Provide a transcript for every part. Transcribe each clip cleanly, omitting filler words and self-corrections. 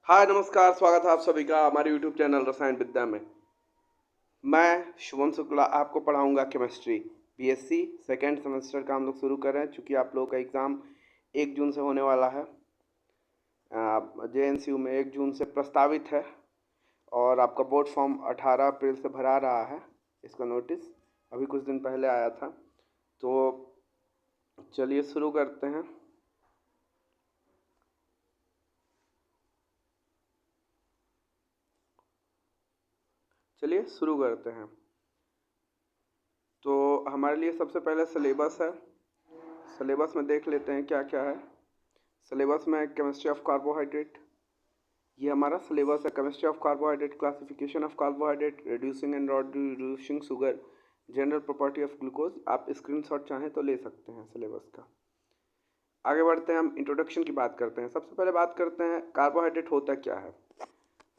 हाय नमस्कार, स्वागत है आप सभी का हमारे यूट्यूब चैनल रसायन विद्या में। मैं शुभम शुक्ला आपको पढ़ाऊंगा केमिस्ट्री बीएससी सेकेंड सेमेस्टर का हम लोग शुरू कर रहे हैं। चूँकि आप लोगों का एग्ज़ाम 1 जून से होने वाला है, जेएनसीयू में 1 जून से प्रस्तावित है और आपका बोर्ड फॉर्म 18 अप्रैल से भरा रहा है। इसका नोटिस अभी कुछ दिन पहले आया था। तो चलिए शुरू करते हैं। तो हमारे लिए सबसे पहले सिलेबस है। सिलेबस में देख लेते हैं क्या क्या है। सिलेबस में केमिस्ट्री ऑफ कार्बोहाइड्रेट, ये हमारा सिलेबस है। Chemistry of carbohydrate, classification of carbohydrate, reducing and not reducing sugar, general property of glucose. आप स्क्रीनशॉट चाहें तो ले सकते हैं सिलेबस का। आगे बढ़ते हैं, हम इंट्रोडक्शन की बात करते हैं। सबसे पहले बात करते हैं कार्बोहाइड्रेट होता क्या है।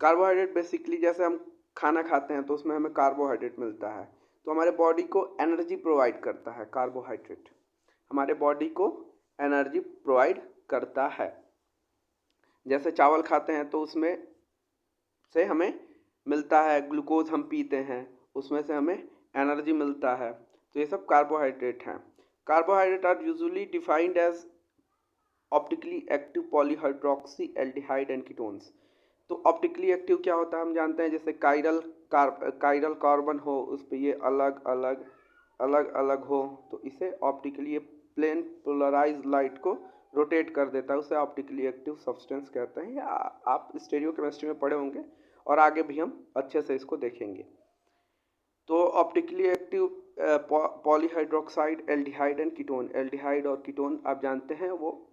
कार्बोहाइड्रेट बेसिकली जैसे हम खाना खाते हैं तो उसमें हमें कार्बोहाइड्रेट मिलता है, तो हमारे बॉडी को एनर्जी प्रोवाइड करता है। कार्बोहाइड्रेट हमारे बॉडी को एनर्जी प्रोवाइड करता है। जैसे चावल खाते हैं तो उसमें से हमें मिलता है, ग्लूकोज हम पीते हैं उसमें से हमें एनर्जी मिलता है। तो ये सब कार्बोहाइड्रेट हैं। Carbohydrate are usually defined as optically active polyhydroxy aldehyde and ketones. तो ऑप्टिकली एक्टिव क्या होता है हम जानते हैं। जैसे कायरल कार्बन हो, उस पर ये अलग अलग हो, तो इसे ऑप्टिकली, ये प्लेन पोलराइज लाइट को रोटेट कर देता है, उसे ऑप्टिकली एक्टिव सब्सटेंस कहते हैं। आप स्टीरियो केमिस्ट्री में पढ़े होंगे और आगे भी हम अच्छे से इसको देखेंगे। तो optically active polyhydroxide, aldehyde and ketone. Aldehyde और कीटोन आप जानते हैं, वो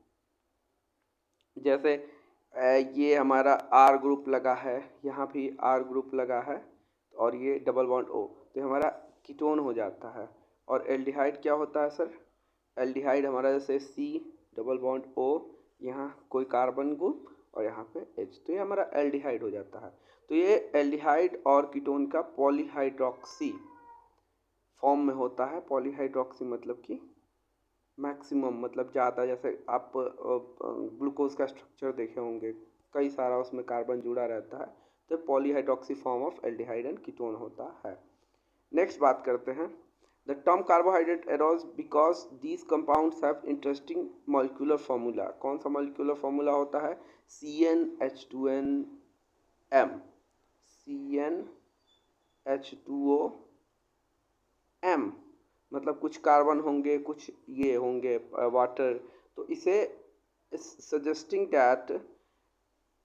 जैसे ये हमारा आर ग्रुप लगा है, यहाँ भी आर ग्रुप लगा है और ये डबल बॉन्ड ओ, तो हमारा कीटोन हो जाता है। और एल्डिहाइड क्या होता है सर? एल्डिहाइड हमारा जैसे सी डबल बॉन्ड ओ, यहाँ कोई कार्बन ग्रुप और यहाँ पे एच, तो ये हमारा एल्डिहाइड हो जाता है। तो ये एल्डिहाइड और कीटोन का पॉलीहाइड्रोक्सी फॉर्म में होता है। पॉलीहाइड्रोक्सी मतलब कि मैक्सिमम, मतलब ज़्यादा। जैसे आप ग्लूकोज का स्ट्रक्चर देखे होंगे, कई सारा उसमें कार्बन जुड़ा रहता है, तो polyhydroxy form of aldehyde and ketone होता है। नेक्स्ट बात करते हैं, the term carbohydrate arose because these compounds have interesting molecular formula. कौन सा मॉलिक्यूलर फार्मूला होता है? CnH2nM, CnH2oM, मतलब कुछ कार्बन होंगे, कुछ ये होंगे वाटर। तो इसे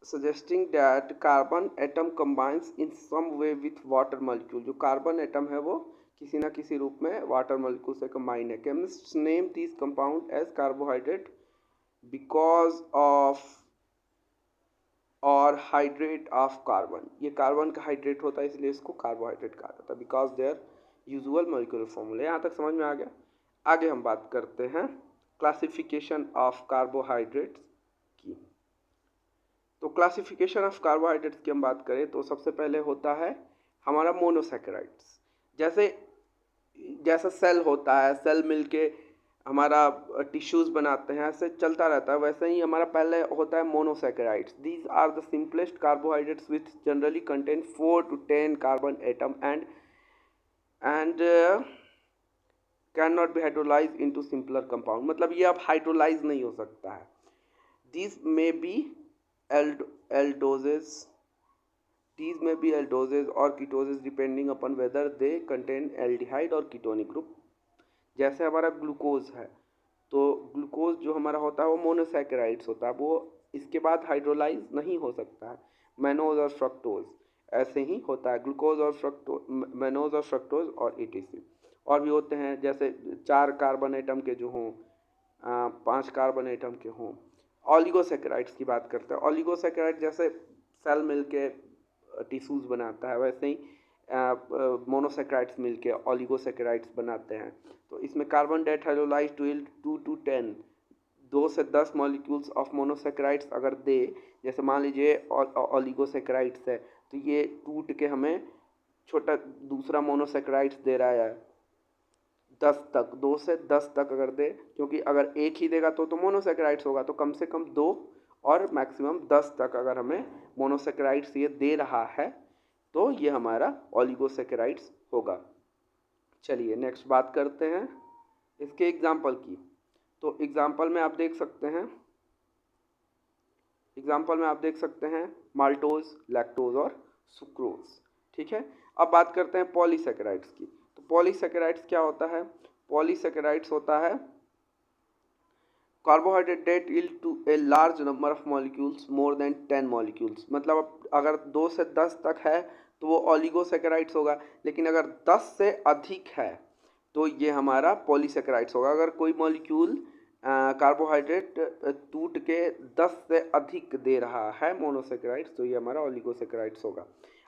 suggesting that carbon atom combines in some way with water molecule। जो कार्बन एटम है वो किसी ना किसी रूप में वाटर मॉलिक्यूल से कंबाइन है। Chemists name this compound as carbohydrate because of और हाइड्रेट ऑफ कार्बन। ये कार्बन का हाइड्रेट होता है, इसलिए इसको कार्बोहाइड्रेट कहा जाता है, because their usual molecular formula. यहाँ तक समझ में आ गया। आगे हम बात करते हैं क्लासिफिकेशन ऑफ कार्बोहाइड्रेट्स की। तो क्लासिफिकेशन ऑफ कार्बोहाइड्रेट्स की हम बात करें तो सबसे पहले होता है हमारा मोनोसैकेराइड्स। जैसा सेल होता है, सेल मिलके हमारा टिश्यूज बनाते हैं, ऐसे चलता रहता है, वैसे ही हमारा पहले होता है monosaccharides. These are the simplest carbohydrates which generally contain 4 to 10 carbon atom and can not be hydrolyse into simpler compound. मतलब ये अब हाइड्रोलाइज नहीं हो सकता है। This may be aldoses, these may be aldoses or ketoses depending upon whether they contain aldehyde और ketonic group। जैसे हमारा ग्लूकोज है, तो ग्लूकोज जो हमारा होता है वो मोनोसैकेराइड्स होता है, वो इसके बाद हाइड्रोलाइज नहीं हो सकता है। मैनोज और फ्रक्टोज ऐसे ही होता है, ग्लूकोज और फ्रक्टोज, मैनोज और फ्रक्टोज और ETC। और भी होते हैं, जैसे 4 कार्बन एटम के जो हों, 5 कार्बन एटम के हों। ऑलिगोसैकेराइड्स की बात करते हैं। ऑलिगोसैकेराइड जैसे सेल मिलके टिश्यूज बनाता है, वैसे ही मोनोसैकेराइड्स मिलके ऑलिगोसैकेराइड्स बनाते हैं। तो इसमें कार्बन डेट हाइड्रोलाइज 2 to 10, 2 से 10 मॉलिक्यूल्स ऑफ मोनोसैकेराइड्स अगर दे, जैसे मान लीजिए ऑलिगोसैकेराइड्स है, तो ये टूट के हमें छोटा दूसरा मोनोसैकेराइड्स दे रहा है 10 तक, 2 से 10 तक अगर दे, क्योंकि अगर एक ही देगा तो मोनोसैकेराइड्स होगा, तो कम से कम 2 और मैक्सिमम 10 तक अगर हमें मोनोसेकेराइड्स ये दे रहा है तो ये हमारा ओलिगोसेकेराइड्स होगा। चलिए नेक्स्ट बात करते हैं इसके एग्जाम्पल की। तो एग्जाम्पल में आप देख सकते हैं माल्टोज, लैक्टोज और सुक्रोज। ठीक है, अब बात करते हैं पॉलीसेकेराइड्स की। तो पॉलीसेकेराइड्स क्या होता है? पॉलीसेकेराइड्स होता है carbohydrate that yield to a large number of molecules more than 10 molecules. मतलब अगर 2 से 10 तक है तो वो ऑलिगोसेकेराइड्स होगा, लेकिन अगर 10 से अधिक है तो ये हमारा पॉलीसेकेराइड्स होगा। अगर कोई मॉलिक्यूल कार्बोहाइड्रेट टूट के 10 से अधिक दे रहा है मोनोसेकेराइड्स तो ये हमारा ऑलिगोसेकेराइड्स होगा।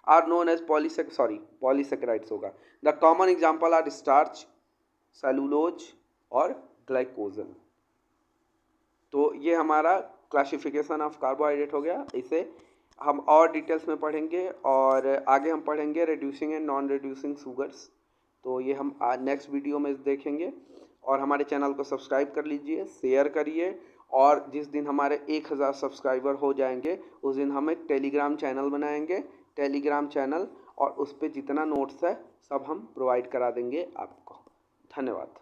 आर नोन एज पॉलीसेकेराइड्स होगा। The common example are starch, cellulose और ग्लाइकोजन। तो ये हमारा क्लासिफिकेशन ऑफ कार्बोहाइड्रेट हो गया। इसे हम और डिटेल्स में पढ़ेंगे और आगे हम पढ़ेंगे reducing and non reducing sugars. तो ये हम नेक्स्ट वीडियो में देखेंगे। और हमारे चैनल को सब्सक्राइब कर लीजिए, शेयर करिए, और जिस दिन हमारे 1000 सब्सक्राइबर हो जाएंगे उस दिन हम एक टेलीग्राम चैनल बनाएंगे, टेलीग्राम चैनल, और उस पर जितना नोट्स है सब हम प्रोवाइड करा देंगे आपको। धन्यवाद।